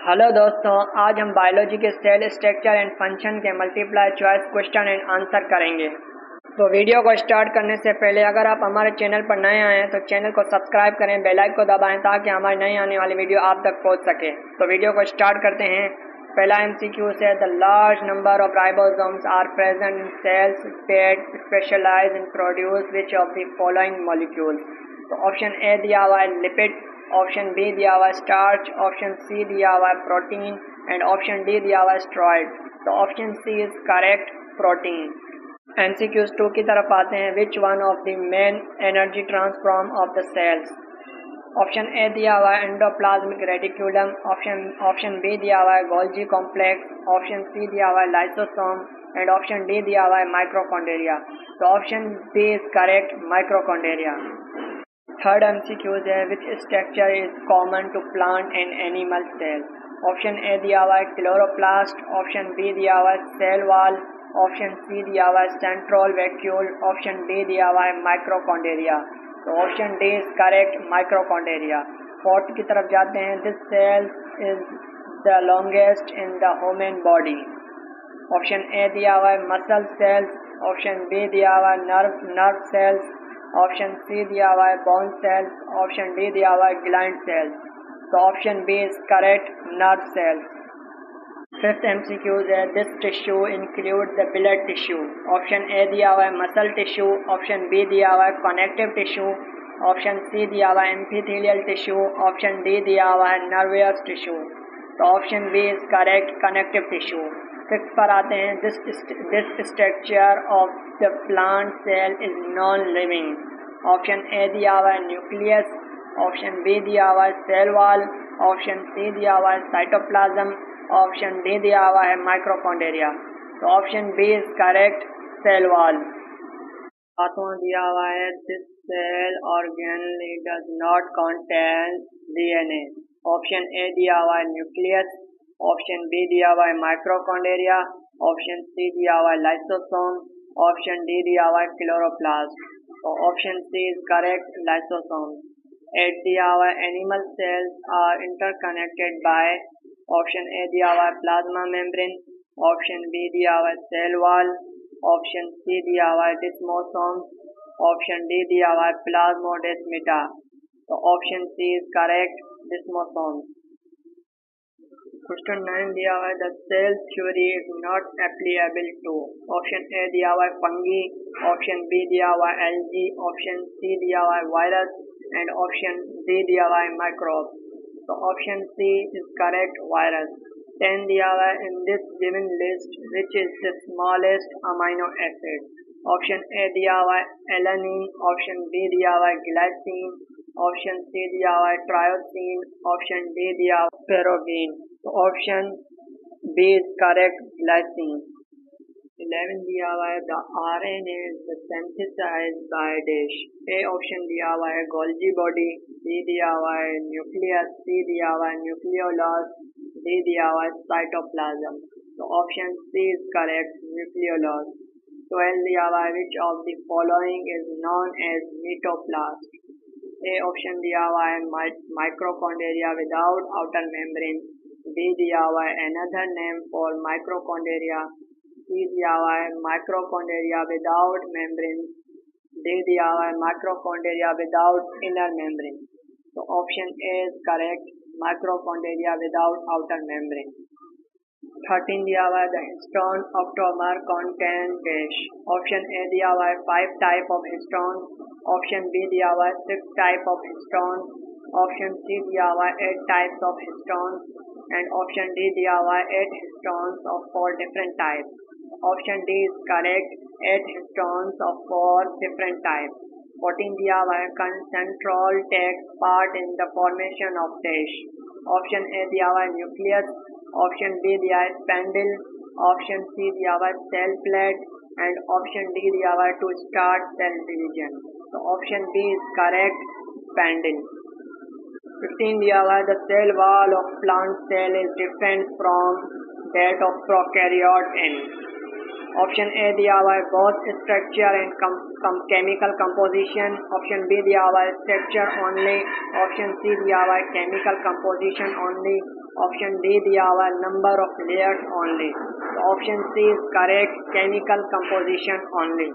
Hello दोस्तों, आज हम बायोलॉजी के सेल स्ट्रक्चर एंड फंक्शन के multiply choice question and answer करेंगे। तो वीडियो को स्टार्ट करने से पहले अगर आप हमारे चैनल पर नए आए हैं तो चैनल को सब्सक्राइब करें, बेल आइकन को दबाएं ताकि हमारी नई आने वाली वीडियो आप तक पहुंच सके। तो वीडियो को स्टार्ट करते हैं। पहला MCQ है the large number of ribosomes are present in cells that specialize in produce which of the following molecules. तो ऑप्शन ए दिया हुआ है लिपिड, ऑप्शन बी दिया हुआ है स्टार्च, ऑप्शन सी दिया हुआ है प्रोटीन एंड ऑप्शन डी दिया हुआ है स्टेरॉइड। तो option C is correct, protein. MCQs 2 की तरफ आते हैं। Which one of the main energy transform of the cells. Option A दिया हुआ है एंडोप्लाज्मिक रेटिक्यूलम, ऑप्शन बी दिया हुआ है गोल्जी कॉम्प्लेक्स, ऑप्शन सी दिया हुआ है लाइसोसोम एंड ऑप्शन डी दिया हुआ है माइक्रोकॉन्ड्रिया। तो option B is correct, mitochondria. Third MCQ है which structure is common to plant and animal cell. Option A दिया हुआ है क्लोरोप्लास्ट, ऑप्शन बी दिया हुआ है सेल वॉल, ऑप्शन सी दिया हुआ है सेंट्रल वैक्यूल, ऑप्शन डी दिया हुआ है माइक्रोकॉन्ड्रिया। तो option D is correct, mitochondria. Fourth की तरफ जाते हैं। This cell is the longest in the human body. Option A दिया हुआ है मसल सेल्स, ऑप्शन बी दिया हुआ है नर्व सेल्स, ऑप्शन सी दिया हुआ है बोन सेल्स, ऑप्शन डी दिया हुआ है ग्लैंड सेल्स। तो option B is correct, nerve cells. Fifth MCQ है this tissue include the blood tissue. Option A दिया हुआ है मसल टिश्यू, ऑप्शन बी दिया हुआ है कनेक्टिव टिश्यू, ऑप्शन सी दिया हुआ है एपिथेलियल टिश्यू, ऑप्शन डी दिया हुआ है नर्वस टिश्यू। तो option B is correct, connective tissue. Fifth पर आते हैं। This structure of the plant cell is non living. Option A दिया हुआ है न्यूक्लियस, ऑप्शन बी दिया हुआ है सेल वॉल, ऑप्शन सी दिया हुआ है साइटोप्लाज्म, ऑप्शन डी दिया हुआ है माइक्रोकॉन्ड्रिया। तो option B is correct, cell wall. सातवां दिया हुआ है this cell organelle does not contain DNA। Option A दिया हुआ है न्यूक्लियस, ऑप्शन बी दिया हुआ है माइक्रोकॉन्ड्रिया, ऑप्शन सी दिया हुआ है लाइसोसोम, ऑप्शन डी दिया हुआ है क्लोरोप्लास्ट। तो option C is correct, lysosome. 8 दिया हुआ है animal cells are interconnected by. Option A दिया हुआ है प्लाज्मा मेम्ब्रेन, ऑप्शन बी दिया हुआ है सेल वॉल, ऑप्शन सी दिया हुआ है डिस्मोसोम, ऑप्शन डी दिया हुआ है प्लाज्मोडेस्माटा। तो option C is correct, desmosome. Question 9 दिया हुआ है the cell theory is not applicable to. Option A दिया हुआ है फंगी, ऑप्शन बी दिया हुआ है एल्गी, ऑप्शन सी दिया हुआ है वायरस एंड ऑप्शन डी दिया हुआ है माइक्रोब। तो option C is correct, virus. 10 दिया हुआ है in this given list which is the smallest amino acid. Option A दिया हुआ है एलानिन, ऑप्शन बी दिया हुआ है ग्लाइसिन, ऑप्शन सी दिया हुआ है ट्रायोसिन, ऑप्शन डी दिया हुआ है पेरोबिन। तो option B is correct, glycine. 11 दिया हुआ है the RNA is synthesized by dash. A option दिया हुआ है गोल्जी बॉडी, बी दिया हुआ है न्यूक्लियस, सी दिया हुआ है न्यूक्लियोलस, डी दिया हुआ है साइटोप्लाज्म। तो option C is correct, nucleolus. 12 दिया हुआ है which of the following is known as mitoplast. A option दिया हुआ है mitochondria without outer membrane, D दिया हुआ है another name for mitochondria, C दिया हुआ है माइक्रोकॉन्ड्रिया विदाउट मेम्ब्रेन, डी दिया हुआ है माइक्रोकॉन्ड्रिया विदाउट इनर मेम्ब्रेन। तो option A is correct, mitochondria without outer membrane. 13 दिया हुआ है the histone octamer contain dash. Option A दिया हुआ है 5 type of histone, option B दिया हुआ है 6 type of histone, option C दिया हुआ है 8 types of histone and option D दिया हुआ है 8 histones of 4 different types. Option D is correct, 8 histones of 4 different types. 14 दिया हुआ है centriole takes part in the formation of dash. Option A दिया हुआ है न्यूक्लियस, ऑप्शन बी दिया है स्पेंडिल, ऑप्शन सी दिया हुआ है cell plate and option D दिया हुआ है टू स्टार्ट सेल डिवीजन। तो option B is correct, spindle. 15 दिया हुआ है the cell wall of plant cell is different from that of prokaryote in. Option A दिया हुआ है both structure and chemical composition, option B दिया हुआ है स्ट्रक्चर ओनली, ऑप्शन सी दिया हुआ है chemical composition only, option D दिया हुआ है नंबर ऑफ लेयर्स ओनली। तो option C is correct, chemical composition only.